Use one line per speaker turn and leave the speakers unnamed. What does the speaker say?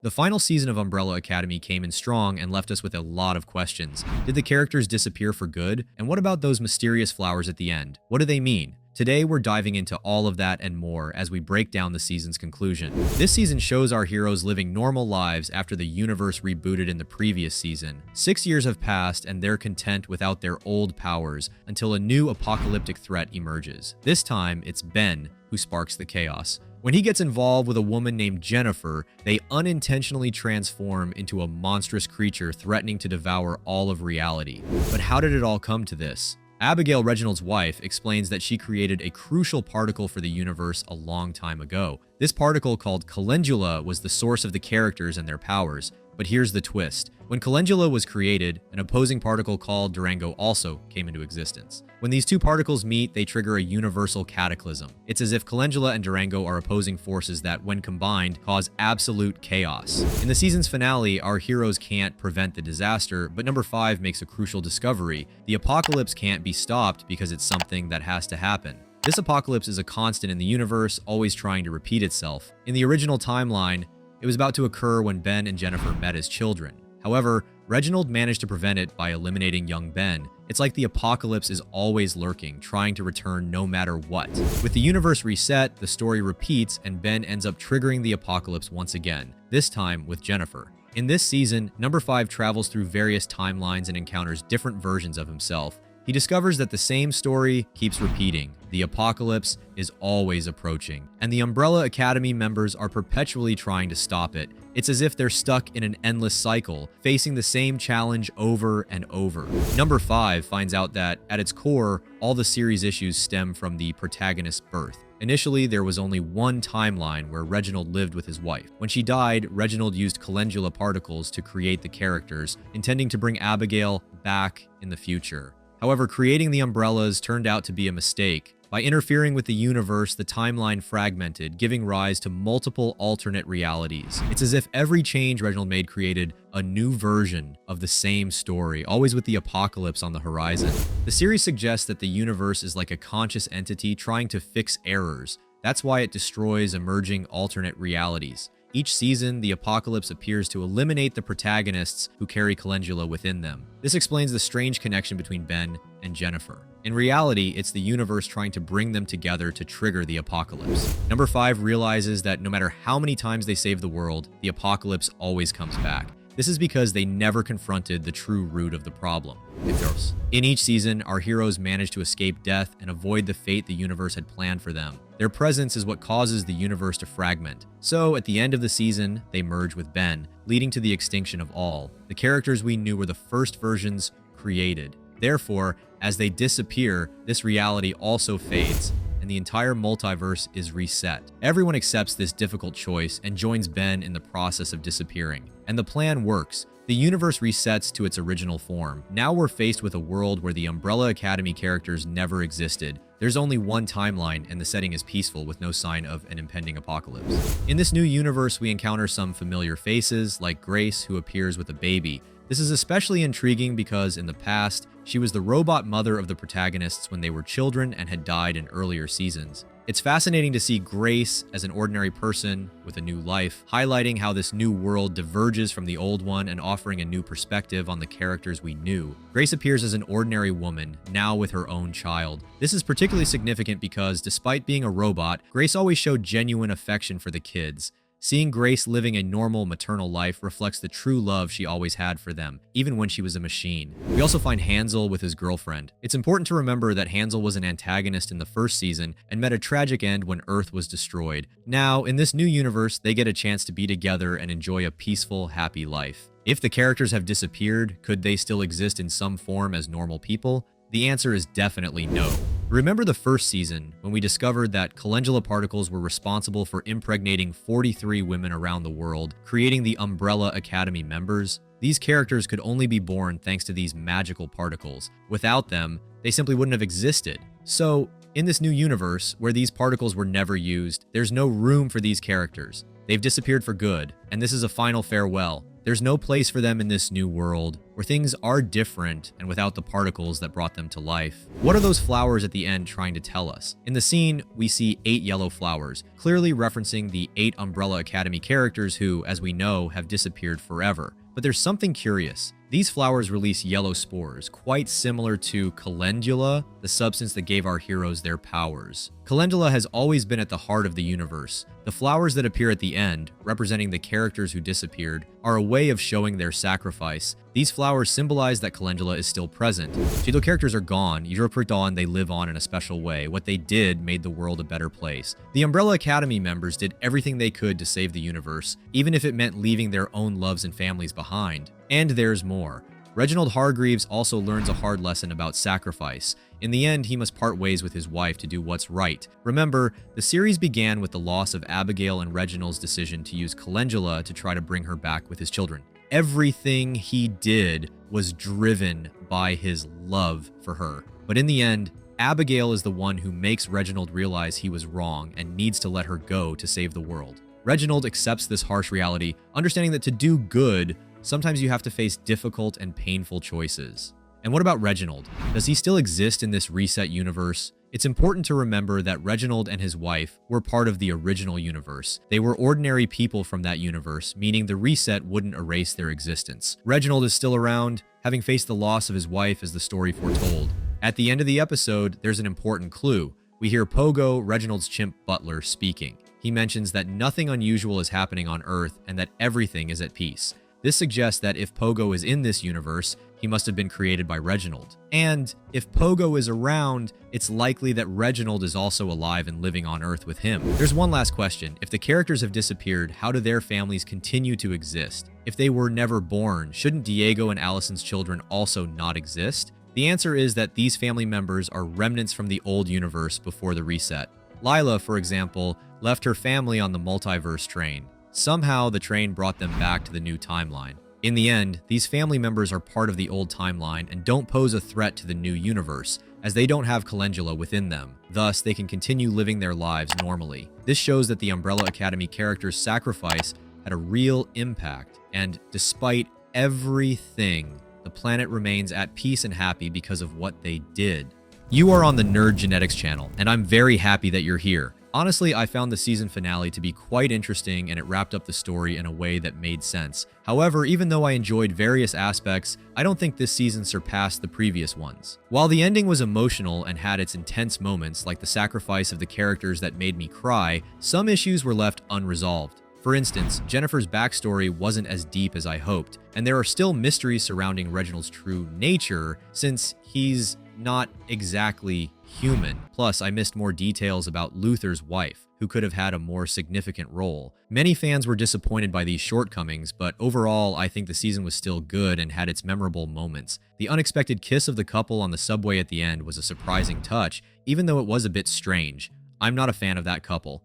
The final season of Umbrella Academy came in strong and left us with a lot of questions. Did the characters disappear for good? And what about those mysterious flowers at the end? What do they mean? Today, we're diving into all of that and more as we break down the season's conclusion. This season shows our heroes living normal lives after the universe rebooted in the previous season. 6 years have passed and they're content without their old powers until a new apocalyptic threat emerges. This time, it's Ben who sparks the chaos. When he gets involved with a woman named Jennifer, they unintentionally transform into a monstrous creature threatening to devour all of reality. But how did it all come to this? Abigail, Reginald's wife, explains that she created a crucial particle for the universe a long time ago. This particle, called Calendula, was the source of the characters and their powers. But here's the twist. When Calendula was created, an opposing particle called Durango also came into existence. When these two particles meet, they trigger a universal cataclysm. It's as if Calendula and Durango are opposing forces that, when combined, cause absolute chaos. In the season's finale, our heroes can't prevent the disaster, but number 5 makes a crucial discovery. The apocalypse can't be stopped because it's something that has to happen. This apocalypse is a constant in the universe, always trying to repeat itself. In the original timeline, it was about to occur when Ben and Jennifer met as children. However, Reginald managed to prevent it by eliminating young Ben. It's like the apocalypse is always lurking, trying to return no matter what. With the universe reset, the story repeats and Ben ends up triggering the apocalypse once again, this time with Jennifer. In this season, number 5 travels through various timelines and encounters different versions of himself. He discovers that the same story keeps repeating. The apocalypse is always approaching, and the Umbrella Academy members are perpetually trying to stop it. It's as if they're stuck in an endless cycle, facing the same challenge over and over. Number 5 finds out that, at its core, all the series issues stem from the protagonist's birth. Initially, there was only one timeline where Reginald lived with his wife. When she died, Reginald used calendula particles to create the characters, intending to bring Abigail back in the future. However, creating the Umbrellas turned out to be a mistake. By interfering with the universe, the timeline fragmented, giving rise to multiple alternate realities. It's as if every change Reginald made created a new version of the same story, always with the apocalypse on the horizon. The series suggests that the universe is like a conscious entity trying to fix errors. That's why it destroys emerging alternate realities. Each season, the apocalypse appears to eliminate the protagonists who carry calendula within them. This explains the strange connection between Ben and Jennifer. In reality, it's the universe trying to bring them together to trigger the apocalypse. Number 5 realizes that no matter how many times they save the world, the apocalypse always comes back. This is because they never confronted the true root of the problem, Mythos. In each season, our heroes manage to escape death and avoid the fate the universe had planned for them. Their presence is what causes the universe to fragment. So, at the end of the season, they merge with Ben, leading to the extinction of all. The characters we knew were the first versions created. Therefore, as they disappear, this reality also fades, and the entire multiverse is reset. Everyone accepts this difficult choice and joins Ben in the process of disappearing. And the plan works. The universe resets to its original form. Now we're faced with a world where the Umbrella Academy characters never existed. There's only one timeline, and the setting is peaceful with no sign of an impending apocalypse. In this new universe, we encounter some familiar faces, like Grace, who appears with a baby. This is especially intriguing because in the past, she was the robot mother of the protagonists when they were children and had died in earlier seasons. It's fascinating to see Grace as an ordinary person with a new life, highlighting how this new world diverges from the old one and offering a new perspective on the characters we knew. Grace appears as an ordinary woman, now with her own child. This is particularly significant because, despite being a robot, Grace always showed genuine affection for the kids. Seeing Grace living a normal maternal life reflects the true love she always had for them, even when she was a machine. We also find Hansel with his girlfriend. It's important to remember that Hansel was an antagonist in the first season and met a tragic end when Earth was destroyed. Now, in this new universe, they get a chance to be together and enjoy a peaceful, happy life. If the characters have disappeared, could they still exist in some form as normal people? The answer is definitely no. Remember the first season, when we discovered that calendula particles were responsible for impregnating 43 women around the world, creating the Umbrella Academy members? These characters could only be born thanks to these magical particles. Without them, they simply wouldn't have existed. So, in this new universe, where these particles were never used, there's no room for these characters. They've disappeared for good, and this is a final farewell. There's no place for them in this new world, where things are different and without the particles that brought them to life. What are those flowers at the end trying to tell us? In the scene, we see 8 yellow flowers, clearly referencing the 8 Umbrella Academy characters who, as we know, have disappeared forever. But there's something curious. These flowers release yellow spores, quite similar to calendula, the substance that gave our heroes their powers. Calendula has always been at the heart of the universe. The flowers that appear at the end, representing the characters who disappeared, are a way of showing their sacrifice. These flowers symbolize that Calendula is still present. Shido characters are gone, Europe Dawn they live on in a special way. What they did made the world a better place. The Umbrella Academy members did everything they could to save the universe, even if it meant leaving their own loves and families behind. And there's more. Reginald Hargreaves also learns a hard lesson about sacrifice. In the end, he must part ways with his wife to do what's right. Remember, the series began with the loss of Abigail and Reginald's decision to use Calendula to try to bring her back with his children. Everything he did was driven by his love for her. But in the end, Abigail is the one who makes Reginald realize he was wrong and needs to let her go to save the world. Reginald accepts this harsh reality, understanding that to do good, sometimes you have to face difficult and painful choices. And what about Reginald? Does he still exist in this reset universe? It's important to remember that Reginald and his wife were part of the original universe. They were ordinary people from that universe, meaning the reset wouldn't erase their existence. Reginald is still around, having faced the loss of his wife as the story foretold. At the end of the episode, there's an important clue. We hear Pogo, Reginald's chimp butler, speaking. He mentions that nothing unusual is happening on Earth and that everything is at peace. This suggests that if Pogo is in this universe, he must have been created by Reginald. And if Pogo is around, it's likely that Reginald is also alive and living on Earth with him. There's one last question. If the characters have disappeared, how do their families continue to exist? If they were never born, shouldn't Diego and Allison's children also not exist? The answer is that these family members are remnants from the old universe before the reset. Lila, for example, left her family on the multiverse train. Somehow, the train brought them back to the new timeline. In the end, these family members are part of the old timeline and don't pose a threat to the new universe, as they don't have Calendula within them. Thus, they can continue living their lives normally. This shows that the Umbrella Academy characters' sacrifice had a real impact, and despite everything, the planet remains at peace and happy because of what they did. You are on the Nerd Genetics channel, and I'm very happy that you're here. Honestly, I found the season finale to be quite interesting and it wrapped up the story in a way that made sense. However, even though I enjoyed various aspects, I don't think this season surpassed the previous ones. While the ending was emotional and had its intense moments, like the sacrifice of the characters that made me cry, some issues were left unresolved. For instance, Jennifer's backstory wasn't as deep as I hoped, and there are still mysteries surrounding Reginald's true nature, since he's not exactly human. Plus, I missed more details about Luther's wife, who could have had a more significant role. Many fans were disappointed by these shortcomings, but overall, I think the season was still good and had its memorable moments. The unexpected kiss of the couple on the subway at the end was a surprising touch, even though it was a bit strange. I'm not a fan of that couple.